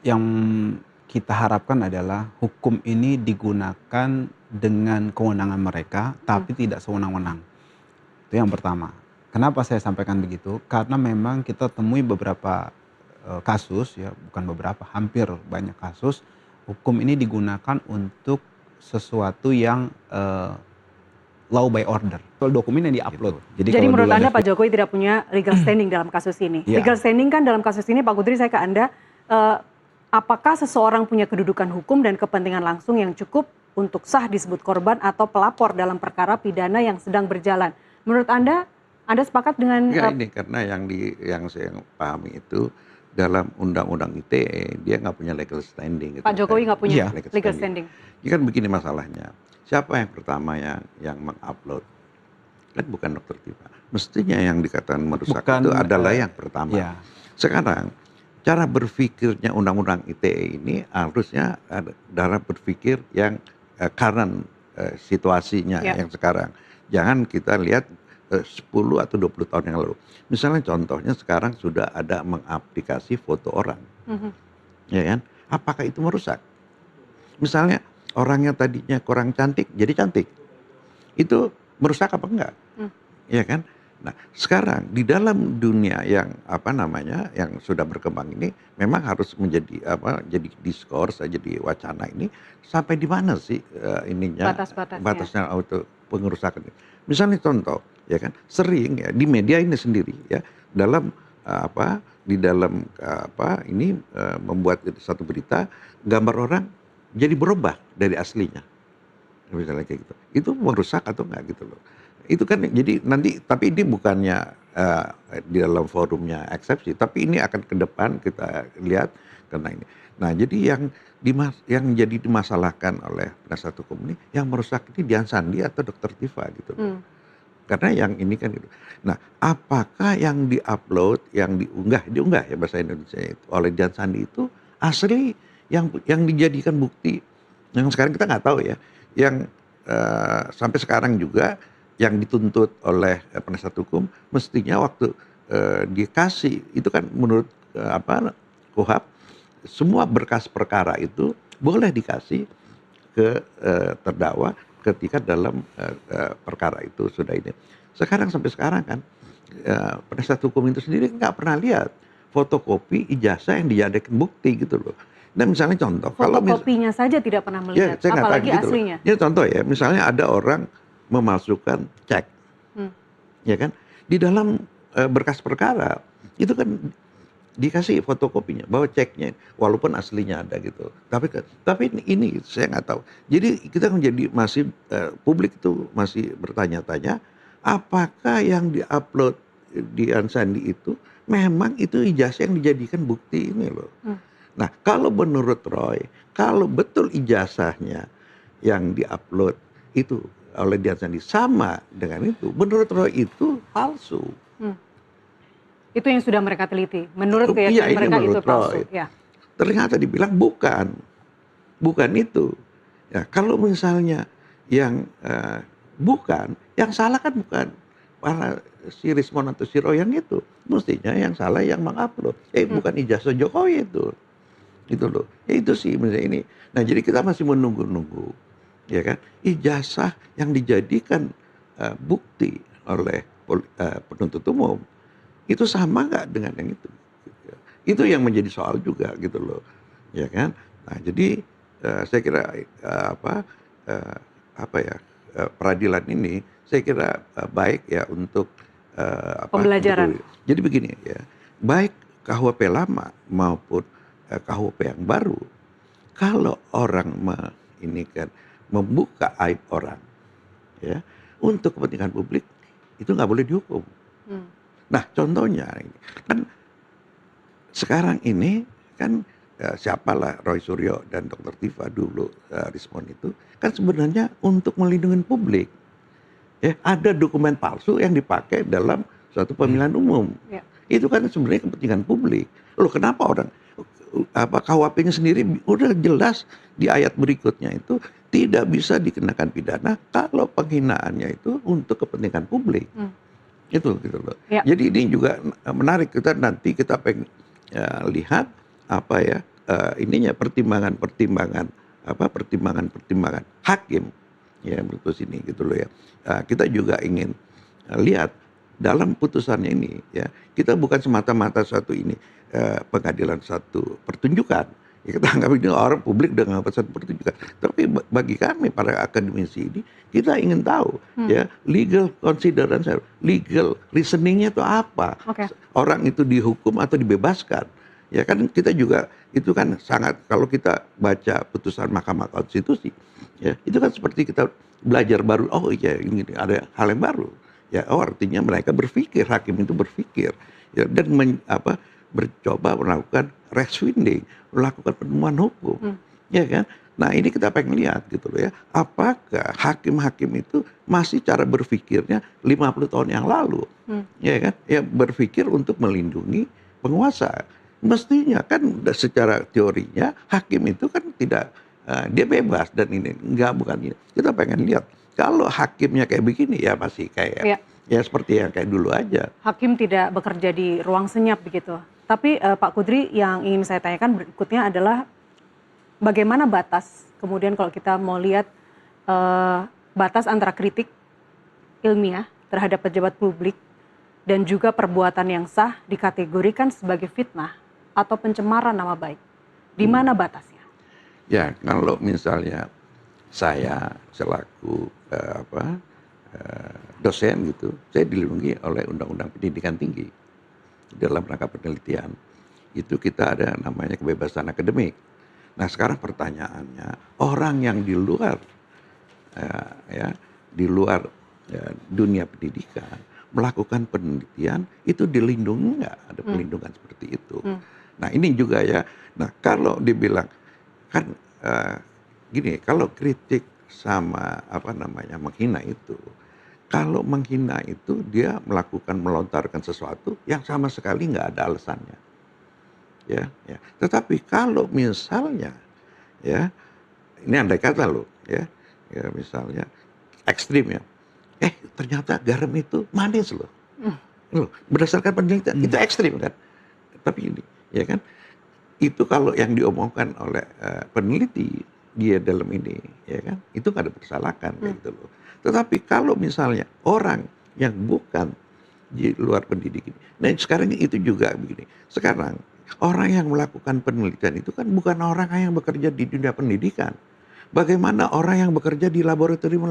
Yang kita harapkan adalah hukum ini digunakan dengan kewenangan mereka, tapi tidak sewenang-wenang. Itu yang pertama. Kenapa saya sampaikan begitu? Karena memang kita temui beberapa kasus, ya bukan beberapa, hampir banyak kasus, hukum ini digunakan untuk sesuatu yang law by order. Soal dokumen yang di-upload. Jadi menurut Anda Pak Jokowi tidak punya legal standing dalam kasus ini. Ya. Legal standing kan dalam kasus ini Pak Kudri, saya ke Anda, apakah seseorang punya kedudukan hukum dan kepentingan langsung yang cukup untuk sah disebut korban atau pelapor dalam perkara pidana yang sedang berjalan? Menurut Anda sepakat dengan... Ya ini karena yang saya pahami itu dalam Undang-Undang ITE dia nggak punya legal standing. Pak Jokowi nggak punya legal standing. Ini kan begini masalahnya. Siapa yang pertama yang mengupload? Kan bukan Dr. Tifa. Mestinya yang dikatakan merusak itu adalah yang pertama. Ya. Sekarang cara berpikirnya Undang-Undang ITE ini harusnya cara berpikir yang current situasinya yang sekarang. Jangan kita lihat 10 atau 20 tahun yang lalu. Misalnya contohnya sekarang sudah ada mengaplikasi foto orang. Ya kan? Apakah itu merusak? Misalnya orang yang tadinya kurang cantik jadi cantik. Itu merusak apa enggak? Ya kan? Nah, sekarang di dalam dunia yang yang sudah berkembang ini memang harus menjadi jadi diskurs, jadi wacana ini sampai di mana sih batasnya untuk pengerusakan ini. Misalnya contoh, ya kan? Sering ya di media ini sendiri ya dalam membuat satu berita gambar orang jadi berubah dari aslinya. Misalnya kayak gitu. Itu merusak atau enggak gitu loh. Itu kan jadi nanti, tapi ini bukannya di dalam forumnya eksepsi, tapi ini akan ke depan kita lihat karena ini. Nah, jadi yang jadi dimasalahkan oleh penasihat hukum ini yang merusak ini Dian Sandi atau Dr. Tifa gitu loh. Karena yang ini kan gitu. Nah, apakah yang diupload, yang diunggah ya bahasa Indonesia itu oleh Dian Sandi itu asli yang dijadikan bukti? Yang sekarang kita nggak tahu ya. Yang sampai sekarang juga yang dituntut oleh penasihat hukum mestinya waktu dikasih itu kan menurut KUHP semua berkas perkara itu boleh dikasih ke terdakwa ketika dalam perkara itu sudah ini. Sekarang sampai sekarang kan penasihat hukum itu sendiri nggak pernah lihat fotokopi ijazah yang dijadikan bukti gitu loh. Nah misalnya contoh, fotokopinya saja tidak pernah melihat, ya, apalagi gitu aslinya. Ya contoh ya, misalnya ada orang memasukkan cek, ya kan, di dalam berkas perkara itu kan dikasih fotokopinya bahwa ceknya, walaupun aslinya ada gitu. Tapi ini saya nggak tahu. Jadi kita menjadi masih publik itu masih bertanya-tanya, apakah yang diupload di Ansandi itu memang itu ijazah yang dijadikan bukti ini loh. Nah, kalau menurut Roy, kalau betul ijazahnya yang diupload itu oleh Dian Sandi sama dengan itu, menurut Roy itu palsu. Itu yang sudah mereka teliti. Menurut keyakinan mereka itu palsu. Ya. Ternyata dibilang bukan itu. Ya, kalau misalnya yang bukan, yang salah kan bukan para si Rismon atau si Roy yang itu, mestinya yang salah yang mengupload. Bukan ijazah Jokowi itu. Itu loh, itu sih misalnya ini. Nah jadi kita masih menunggu-nunggu, ya kan, ijazah yang dijadikan bukti oleh penuntut umum itu sama nggak dengan yang itu? Itu yang menjadi soal juga gitu loh, ya kan. Nah jadi saya kira peradilan ini saya kira baik ya untuk pembelajaran. Jadi begini ya, baik KUHP lama maupun KUHP yang baru, kalau orang membuka aib orang, ya untuk kepentingan publik itu nggak boleh dihukum. Nah contohnya kan sekarang ini kan siapalah Roy Suryo dan Dr. Tifa dulu Rismon itu kan sebenarnya untuk melindungi publik. Ya ada dokumen palsu yang dipakai dalam suatu pemilihan umum. Itu kan sebenarnya kepentingan publik. Loh kenapa orang KUHP-nya sendiri udah jelas di ayat berikutnya itu tidak bisa dikenakan pidana kalau penghinaannya itu untuk kepentingan publik. Itu gitu loh. Ya. Jadi ini juga menarik, nanti kita pengen lihat ininya pertimbangan hakim ya putus ini gitu loh ya. Kita juga ingin lihat dalam putusannya ini ya, kita bukan semata-mata satu ini pengadilan satu pertunjukan. Ya, kita anggap ini orang publik dengan satu pertunjukan. Tapi bagi kami para akademisi ini, kita ingin tahu ya legal consideration, legal reasoningnya itu apa. Oke. Orang itu dihukum atau dibebaskan. Ya kan kita juga itu kan sangat, kalau kita baca putusan Mahkamah Konstitusi ya itu kan seperti kita belajar baru, oh iya ini ada hal yang baru ya, oh artinya mereka berpikir, hakim itu berpikir ya, dan bercoba melakukan reasoning, melakukan penemuan hukum ya kan. Nah ini kita pengen lihat gitu loh ya, apakah hakim-hakim itu masih cara berpikirnya 50 tahun yang lalu ya kan, ya berpikir untuk melindungi penguasa. Mestinya kan secara teorinya hakim itu kan tidak dia bebas dan ini bukan ini. Kita pengen lihat kalau hakimnya kayak begini ya masih kayak ya seperti yang kayak dulu aja. Hakim tidak bekerja di ruang senyap begitu. Tapi Pak Kudri, yang ingin saya tanyakan berikutnya adalah bagaimana batas kemudian kalau kita mau lihat batas antara kritik ilmiah terhadap pejabat publik dan juga perbuatan yang sah dikategorikan sebagai fitnah atau pencemaran nama baik. Di mana batasnya? Ya, kalau misalnya saya selaku dosen gitu, saya dilindungi oleh Undang-Undang Pendidikan Tinggi. Dalam rangka penelitian, itu kita ada namanya kebebasan akademik. Nah sekarang pertanyaannya, orang yang di luar dunia pendidikan melakukan penelitian itu dilindungi nggak? Ada perlindungan seperti itu. Nah ini juga ya. Nah kalau dibilang kan gini, kalau kritik sama menghina itu, kalau menghina itu dia melontarkan sesuatu yang sama sekali nggak ada alasannya. Ya. Tetapi kalau misalnya ya ini andai kata loh ya misalnya ekstrim ya, ternyata garam itu manis loh. Loh, berdasarkan penelitian itu ekstrim kan. Tapi ini ya kan, itu kalau yang diomongkan oleh peneliti dia dalam ini ya kan, itu nggak ada persalahkan gitu loh. Tetapi kalau misalnya orang yang bukan di luar pendidikan, nah sekarang itu juga begini, sekarang orang yang melakukan penelitian itu kan bukan orang yang bekerja di dunia pendidikan. Bagaimana orang yang bekerja di laboratorium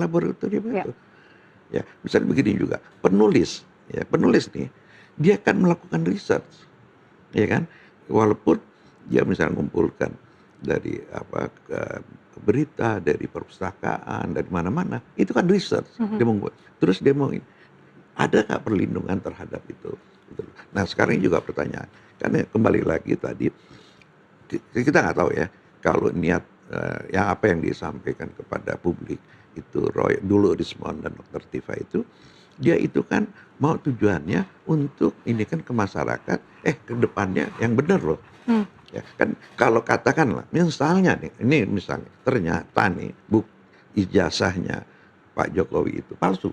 itu? Ya, misalnya begini juga, penulis nih, dia kan melakukan research, ya kan, walaupun dia misalnya mengumpulkan dari berita, dari perpustakaan, dari mana-mana, itu kan research, dia membuat, terus dia mau ada nggak perlindungan terhadap itu? Nah sekarang juga pertanyaan, karena kembali lagi tadi kita nggak tahu ya kalau niat yang apa yang disampaikan kepada publik itu dulu Rismond dan Dr. Tifa itu, dia itu kan mau tujuannya untuk ini kan ke masyarakat, ke depannya yang benar loh. Ya kan kalau katakanlah misalnya nih, ini misalnya ternyata nih ijazahnya Pak Jokowi itu palsu,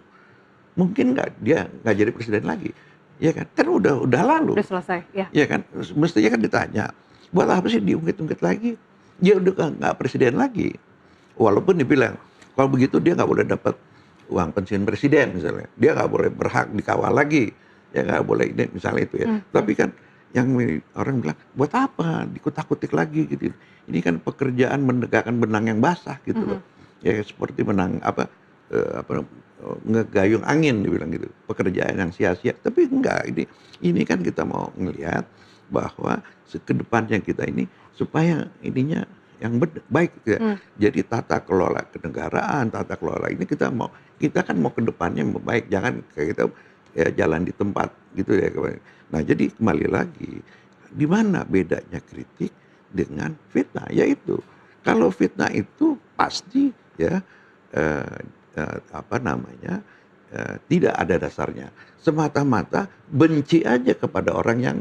mungkin dia nggak jadi presiden lagi, ya kan udah lalu, udah selesai ya kan, mestinya kan ditanya buat apa sih diungkit-ungkit lagi, dia udah nggak presiden lagi, walaupun dibilang kalau begitu dia nggak boleh dapat uang pensiun presiden misalnya, dia nggak boleh berhak dikawal lagi, ya nggak boleh ini misalnya itu ya. Tapi kan yang orang bilang buat apa dikutak-kutik lagi gitu, ini kan pekerjaan menegakkan benang yang basah gitu loh, ya seperti benang ngegayung angin dibilang gitu, pekerjaan yang sia-sia. Tapi enggak, ini kan kita mau ngelihat bahwa ke depannya kita ini supaya ininya yang baik ya. Jadi tata kelola kenegaraan, tata kelola ini kita kan mau ke depannya baik, jangan kayak kita ya jalan di tempat gitu ya. Nah jadi kembali lagi, di mana bedanya kritik dengan fitnah? Yaitu kalau fitnah itu pasti ya tidak ada dasarnya, semata-mata benci aja kepada orang yang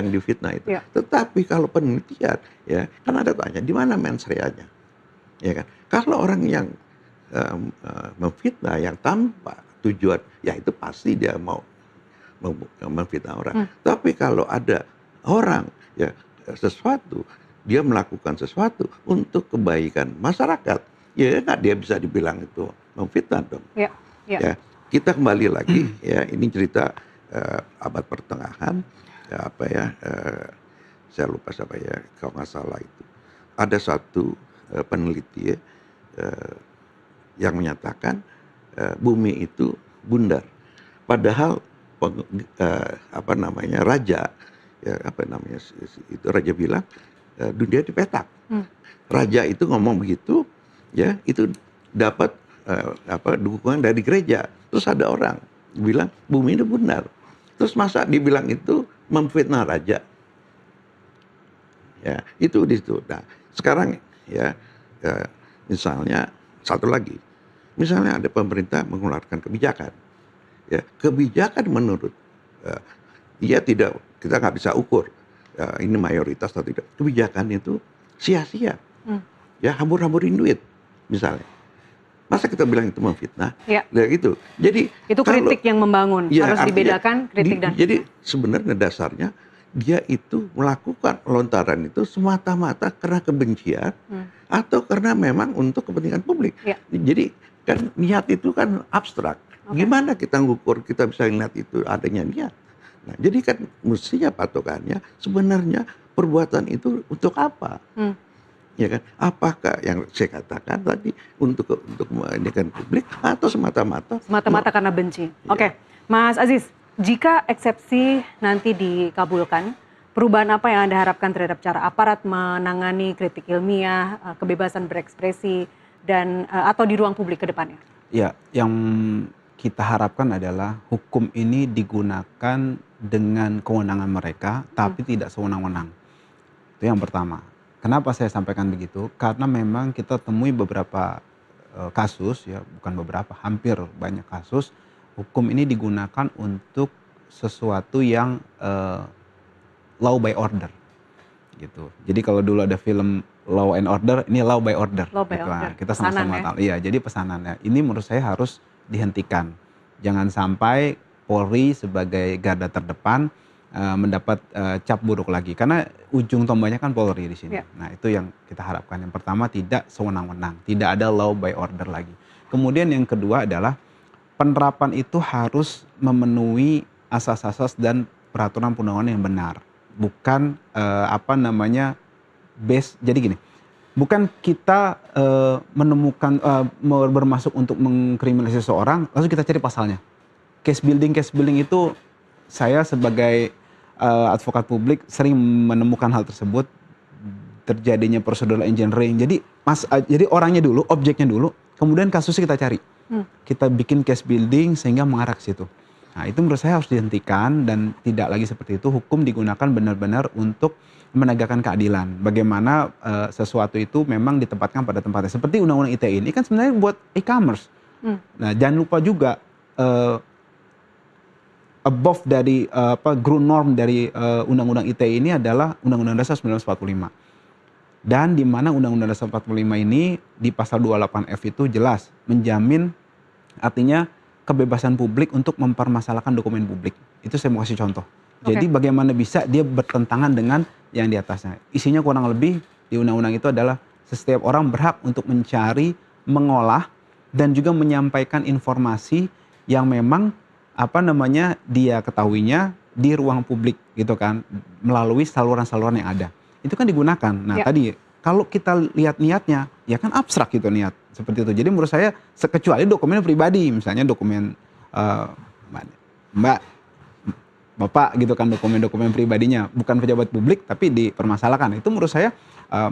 difitnah itu. Ya. Tetapi kalau penelitian ya kan ada tanya di mana mens reanya, ya kan? Kalau orang yang memfitnah yang tanpa tujuan, ya itu pasti dia mau memfitnah orang. Tapi kalau ada orang ya sesuatu dia melakukan sesuatu untuk kebaikan masyarakat, ya nggak dia bisa dibilang itu memfitnah dong. Ya, ya. Ya, kita kembali lagi ya, ini cerita abad pertengahan, ya apa ya, saya lupa siapa ya, kalau nggak salah itu ada satu peneliti ya, yang menyatakan bumi itu bundar, padahal apa namanya raja, ya apa namanya itu raja bilang dunia dipetak. Raja itu ngomong begitu, ya itu dapat apa dukungan dari gereja. Terus ada orang bilang bumi ini benar. Terus masa dibilang itu memfitnah raja? Ya itu di situ. Nah sekarang ya misalnya satu lagi, misalnya ada pemerintah mengeluarkan kebijakan, ya kebijakan menurut dia tidak, kita nggak bisa ukur ini mayoritas atau tidak. Kebijakan itu sia-sia, ya hambur-hamburin duit misalnya. Masa kita bilang itu memfitnah? Ya. Ya gitu. Jadi Itu kritik yang membangun, ya, harus dibedakan kritik dan jadi sebenarnya dasarnya dia itu melakukan lontaran itu semata-mata karena kebencian atau karena memang untuk kepentingan publik. Ya. Jadi kan niat itu kan abstrak. Gimana kita ngukur, kita bisa lihat itu adanya niat. Nah, jadi kan mestinya patokannya sebenarnya perbuatan itu untuk apa? Ya kan? Apakah yang saya katakan tadi untuk menjadikan publik atau semata-mata karena benci. Iya. Oke, Mas Aziz, jika eksepsi nanti dikabulkan, perubahan apa yang Anda harapkan terhadap cara aparat menangani kritik ilmiah, kebebasan berekspresi, dan atau di ruang publik ke depannya? Ya, yang kita harapkan adalah hukum ini digunakan dengan kewenangan mereka, tapi tidak sewenang-wenang. Itu yang pertama. Kenapa saya sampaikan begitu? Karena memang kita temui beberapa kasus, ya bukan beberapa, hampir banyak kasus, hukum ini digunakan untuk sesuatu yang law by order, gitu. Jadi kalau dulu ada film Law and Order, ini Law by Order. Law by gitu. order. Nah, kita Pesanan, sama-sama ya? tahu. Iya, jadi pesanannya. Ini menurut saya harus dihentikan. Jangan sampai Polri sebagai garda terdepan mendapat cap buruk lagi, karena ujung tombaknya kan Polri di sini. Ya. Nah itu yang kita harapkan. Yang pertama, tidak sewenang-wenang, tidak ada law by order lagi. Kemudian yang kedua adalah penerapan itu harus memenuhi asas-asas dan peraturan perundangan yang benar, bukan apa namanya base. Jadi gini, bukan kita menemukan bermasuk untuk mengkriminalisasi seseorang lalu kita cari pasalnya. Case building itu saya sebagai advokat publik sering menemukan hal tersebut, terjadinya procedural engineering. Jadi orangnya dulu, objeknya dulu, kemudian kasusnya kita cari. Kita bikin case building sehingga mengarah ke situ. Nah, itu menurut saya harus dihentikan dan tidak lagi seperti itu. Hukum digunakan benar-benar untuk menegakkan keadilan. Bagaimana sesuatu itu memang ditempatkan pada tempatnya. Seperti Undang-Undang ITE ini kan sebenarnya buat e-commerce. Nah, jangan lupa juga above dari ground norm dari Undang-Undang ITE ini adalah Undang-Undang Dasar 1945. Dan di mana Undang-Undang Dasar 45 ini di pasal 28F itu jelas menjamin, artinya kebebasan publik untuk mempermasalahkan dokumen publik. Itu saya mau kasih contoh. Jadi bagaimana bisa dia bertentangan dengan yang di atasnya. Isinya kurang lebih di undang-undang itu adalah setiap orang berhak untuk mencari, mengolah, dan juga menyampaikan informasi yang memang dia ketahuinya di ruang publik gitu kan, melalui saluran-saluran yang ada. Itu kan digunakan. Nah tadi kalau kita lihat niatnya, ya kan abstrak gitu niat seperti itu. Jadi menurut saya kecuali dokumen pribadi, misalnya dokumen Bapak gitu kan, dokumen-dokumen pribadinya bukan pejabat publik tapi dipermasalahkan. Itu menurut saya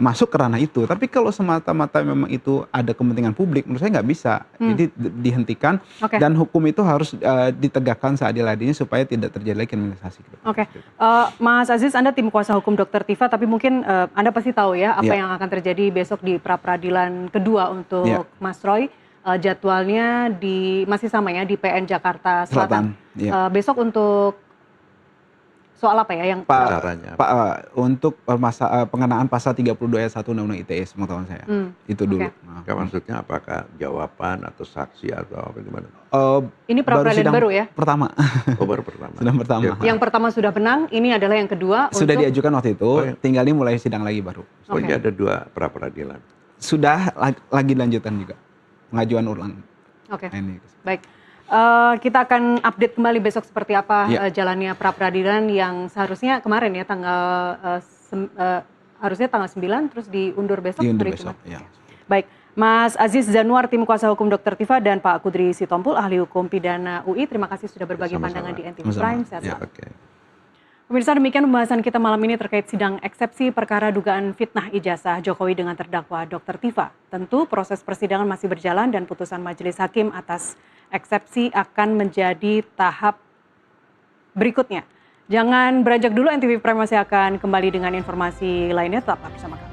masuk ke ranah itu. Tapi kalau semata-mata memang itu ada kepentingan publik, menurut saya nggak bisa. Jadi dihentikan dan hukum itu harus ditegakkan seadil-adilnya supaya tidak terjadi lagi kriminalisasi. Mas Aziz, Anda tim kuasa hukum Dr. Tifa, tapi mungkin Anda pasti tahu ya apa yang akan terjadi besok di pra-peradilan kedua untuk Mas Roy. Jadwalnya masih sama ya di PN Jakarta Selatan. Besok untuk Soal apa ya yang Caranya. Untuk pengenaan pasal 32 ayat 1 Undang-Undang ITE sepengetahuan saya. Itu dulu. Oke. Nah. Maksudnya apakah jawaban atau saksi atau apa gimana? Ini pra-peradilan sidang baru ya? Pertama. Oh, baru pertama. Sidang pertama. Oke. Yang pertama sudah menang, ini adalah yang kedua Sudah untuk diajukan waktu itu, Oh, iya. tinggal ini mulai sidang lagi baru. Oh, ini ada 2 pra-peradilan. Sudah lagi lanjutan juga. Pengajuan ulang. Oke. Ini. Baik. Kita akan update kembali besok seperti apa Ya. jalannya pra-peradilan yang seharusnya kemarin ya harusnya tanggal 9 terus diundur besok Diundur hari besok. Jumat. Ya. Baik, Mas Aziz Zanuar tim kuasa hukum Dr. Tifa dan Pak Kudri Sitompul ahli hukum pidana UI, terima kasih sudah berbagi Sama-sama. pandangan di NTV Sama-sama. Prime. Sehat Ya. selalu. Oke. Pemirsa, demikian pembahasan kita malam ini terkait sidang eksepsi perkara dugaan fitnah ijazah Jokowi dengan terdakwa Dr. Tifa. Tentu proses persidangan masih berjalan dan putusan majelis hakim atas eksepsi akan menjadi tahap berikutnya. Jangan beranjak dulu, NTV Prime masih akan kembali dengan informasi lainnya, tetaplah bersama kami.